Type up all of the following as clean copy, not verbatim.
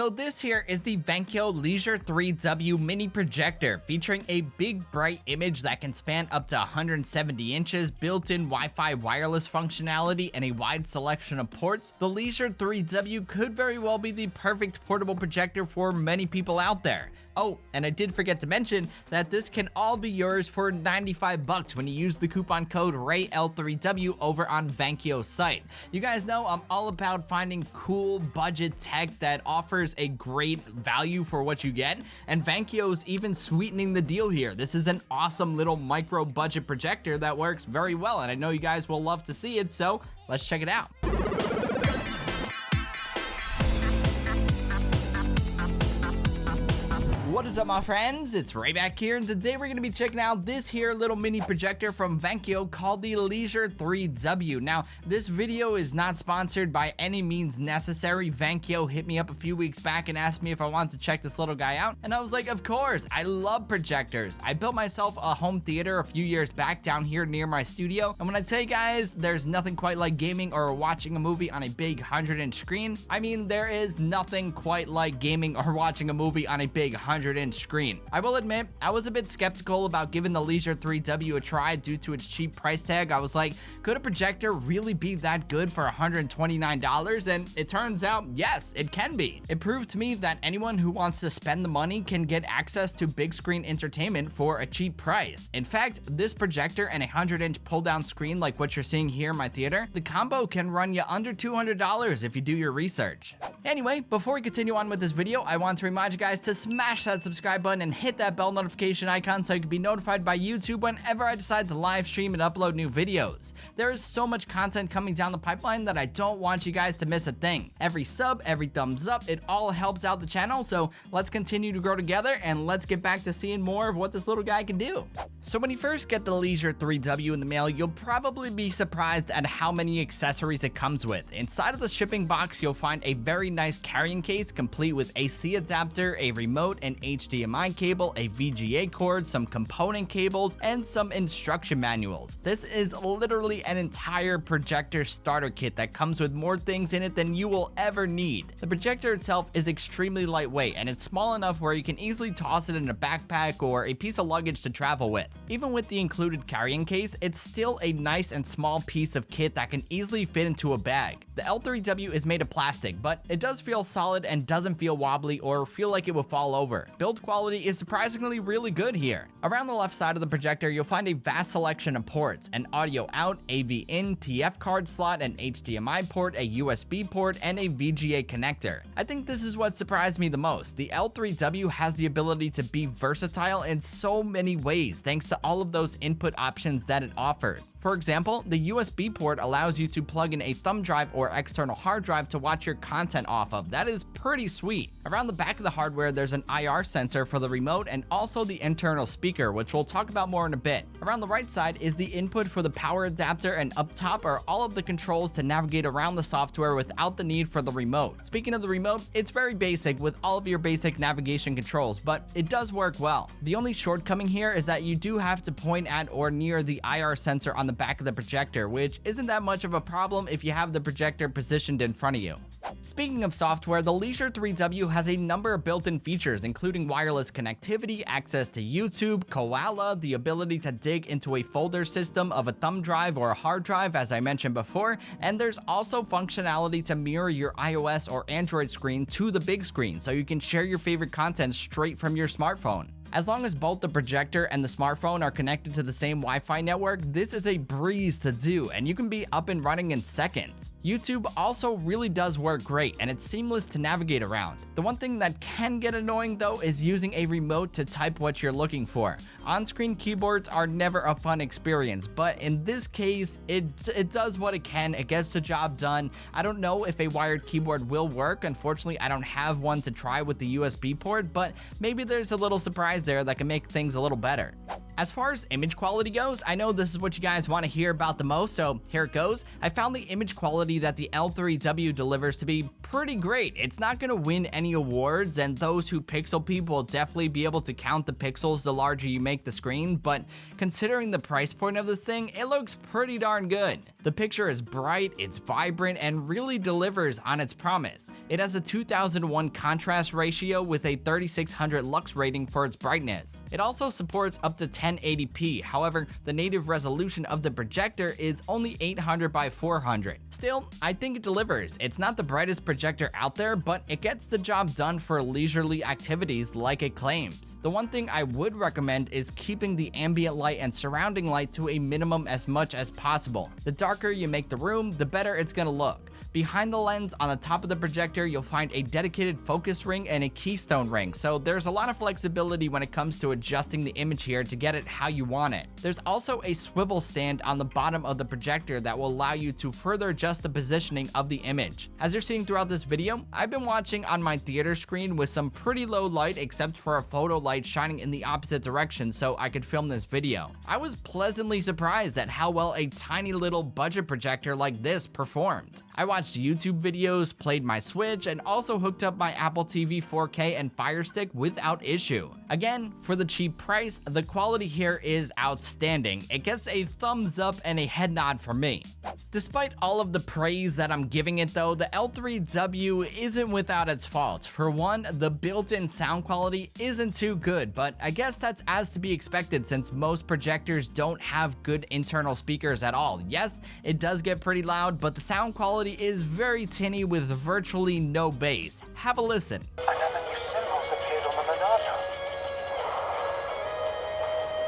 So this here is the VANKYO Leisure 3W mini projector, featuring a big bright image that can span up to 170 inches, built-in Wi-Fi wireless functionality, and a wide selection of ports. The Leisure 3W could very well be the perfect portable projector for many people out there. Oh, and I did forget to mention that this can all be yours for 95 bucks when you use the coupon code RAYL3W over on VANKYO's site. You guys know I'm all about finding cool budget tech that offers a great value for what you get, and VANKYO's even sweetening the deal here. This is an awesome little micro budget projector that works very well, and I know you guys will love to see it, so let's check it out. What is up, my friends? It's Ray back here, and today we're going to be checking out this here little mini projector from VANKYO called the Leisure 3W. Now, this video is not sponsored by any means necessary. VANKYO hit me up a few weeks back and asked me if I wanted to check this little guy out, and I was like, of course. I love projectors. I built myself a home theater a few years back down here near my studio, and when I tell you guys there's nothing quite like gaming or watching a movie on a big 100-inch screen, I mean, there is nothing quite like gaming or watching a movie on a big 100-inch screen. I will admit, I was a bit skeptical about giving the Leisure 3W a try due to its cheap price tag. I was like, could a projector really be that good for $129? And it turns out, yes, it can be. It proved to me that anyone who wants to spend the money can get access to big screen entertainment for a cheap price. In fact, this projector and a 100-inch pull-down screen like what you're seeing here in my theater, the combo can run you under $200 if you do your research. Anyway, before we continue on with this video, I want to remind you guys to smash that subscribe button and hit that bell notification icon so you can be notified by YouTube whenever I decide to live stream and upload new videos. There is so much content coming down the pipeline that I don't want you guys to miss a thing. Every sub, every thumbs up, it all helps out the channel, so let's continue to grow together and let's get back to seeing more of what this little guy can do. So when you first get the Leisure 3W in the mail, you'll probably be surprised at how many accessories it comes with. Inside of the shipping box, you'll find a very nice carrying case complete with AC adapter, a remote, an HDMI cable, a VGA cord, some component cables, and some instruction manuals. This is literally an entire projector starter kit that comes with more things in it than you will ever need. The projector itself is extremely lightweight, and it's small enough where you can easily toss it in a backpack or a piece of luggage to travel with. Even with the included carrying case, it's still a nice and small piece of kit that can easily fit into a bag. The L3W is made of plastic, but it does feel solid and doesn't feel wobbly or feel like it will fall over. Build quality is surprisingly really good here. Around the left side of the projector, you'll find a vast selection of ports: an audio out, AV in, TF card slot, an HDMI port, a USB port, and a VGA connector. I think this is what surprised me the most. The L3W has the ability to be versatile in so many ways thanks to all of those input options that it offers. For example, the USB port allows you to plug in a thumb drive or external hard drive to watch your content off of. That is pretty sweet. Around the back of the hardware, there's an IR sensor for the remote and also the internal speaker, which we'll talk about more in a bit. Around the right side is the input for the power adapter, and up top are all of the controls to navigate around the software without the need for the remote. Speaking of the remote, it's very basic with all of your basic navigation controls, but it does work well. The only shortcoming here is that you do have to point at or near the IR sensor on the back of the projector, which isn't that much of a problem if you have the projector positioned in front of you. Speaking of software, the Leisure 3W has a number of built-in features, including wireless connectivity, access to YouTube, Koala, the ability to dig into a folder system of a thumb drive or a hard drive, as I mentioned before, and there's also functionality to mirror your iOS or Android screen to the big screen, so you can share your favorite content straight from your smartphone. As long as both the projector and the smartphone are connected to the same Wi-Fi network, this is a breeze to do, and you can be up and running in seconds. YouTube also really does work great, and it's seamless to navigate around. The one thing that can get annoying though is using a remote to type what you're looking for. On-screen keyboards are never a fun experience, but in this case, it does what it can. It gets the job done. I don't know if a wired keyboard will work. Unfortunately, I don't have one to try with the USB port, but maybe there's a little surprise there that can make things a little better. As far as image quality goes, I know this is what you guys want to hear about the most, so here it goes. I found the image quality that the L3W delivers to be pretty great. It's not gonna win any awards, and those who pixel peep will definitely be able to count the pixels the larger you make the screen, but considering the price point of this thing, it looks pretty darn good. The picture is bright, it's vibrant, and really delivers on its promise. It has a 2001 contrast ratio with a 3600 lux rating for its brightness. It also supports up to 1080p, however, the native resolution of the projector is only 800 by 400. Still, I think it delivers. It's not the brightest projector out there, but it gets the job done for leisurely activities like it claims. The one thing I would recommend is keeping the ambient light and surrounding light to a minimum as much as possible. The darker you make the room, the better it's gonna look. Behind the lens on the top of the projector, you'll find a dedicated focus ring and a keystone ring, so there's a lot of flexibility when it comes to adjusting the image here to get it how you want it. There's also a swivel stand on the bottom of the projector that will allow you to further adjust the positioning of the image. As you're seeing throughout this video, I've been watching on my theater screen with some pretty low light except for a photo light shining in the opposite direction so I could film this video. I was pleasantly surprised at how well a tiny little budget projector like this performed. I watched YouTube videos, played my Switch, and also hooked up my Apple TV 4K and Fire Stick without issue. Again, for the cheap price, the quality here is outstanding. It gets a thumbs up and a head nod from me. Despite all of the praise that I'm giving it though, the L3W isn't without its faults. For one, the built-in sound quality isn't too good, but I guess that's as to be expected since most projectors don't have good internal speakers at all. Yes, it does get pretty loud, but the sound quality is very tinny with virtually no bass. Have a listen. Another new symbol's appeared on the Monado.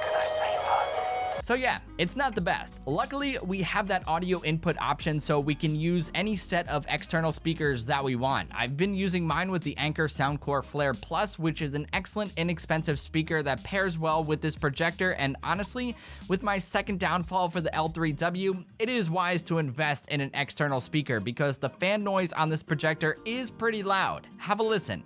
Can I save her? So yeah, it's not the best. Luckily, we have that audio input option so we can use any set of external speakers that we want. I've been using mine with the Anker Soundcore Flare Plus, which is an excellent inexpensive speaker that pairs well with this projector, and honestly, with my second downfall for the L3W, it is wise to invest in an external speaker because the fan noise on this projector is pretty loud. Have a listen.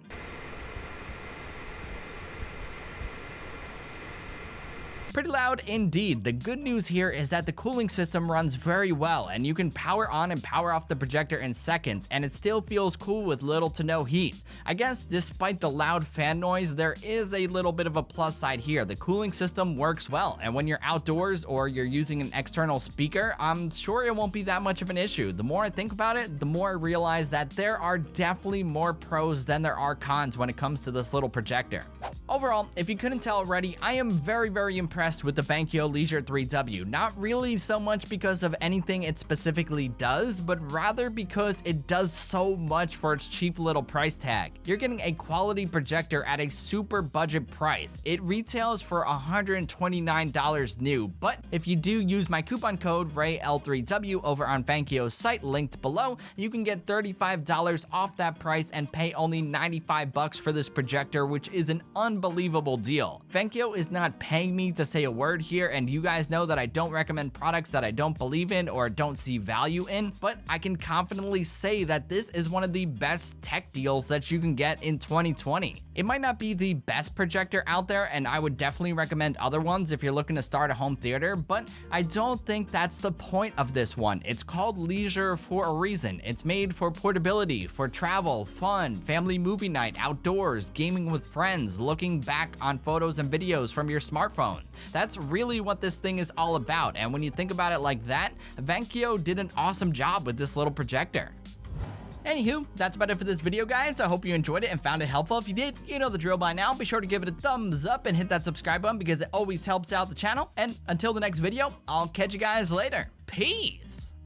Pretty loud indeed. The good news here is that the cooling system runs very well and you can power on and power off the projector in seconds and it still feels cool with little to no heat. I guess despite the loud fan noise, there is a little bit of a plus side here. The cooling system works well, and when you're outdoors or you're using an external speaker, I'm sure it won't be that much of an issue. The more I think about it, the more I realize that there are definitely more pros than there are cons when it comes to this little projector. Overall, if you couldn't tell already, I am very impressed with the VANKYO Leisure 3W. Not really so much because of anything it specifically does, but rather because it does so much for its cheap little price tag. You're getting a quality projector at a super budget price. It retails for $129 new, but if you do use my coupon code RayL3W over on VANKYO's site linked below, you can get $35 off that price and pay only $95 for this projector, which is an unbelievable deal. VANKYO is not paying me to say a word here, and you guys know that I don't recommend products that I don't believe in or don't see value in, but I can confidently say that this is one of the best tech deals that you can get in 2020. It might not be the best projector out there, and I would definitely recommend other ones if you're looking to start a home theater, but I don't think that's the point of this one. It's called Leisure for a reason. It's made for portability, for travel, fun, family movie night, outdoors, gaming with friends, looking back on photos and videos from your smartphone. That's really what this thing is all about, and when you think about it like that, VANKYO did an awesome job with this little projector. Anywho, that's about it for this video, guys. I hope you enjoyed it and found it helpful. If you did, you know the drill by now. Be sure to give it a thumbs up and hit that subscribe button because it always helps out the channel. And until the next video, I'll catch you guys later. Peace!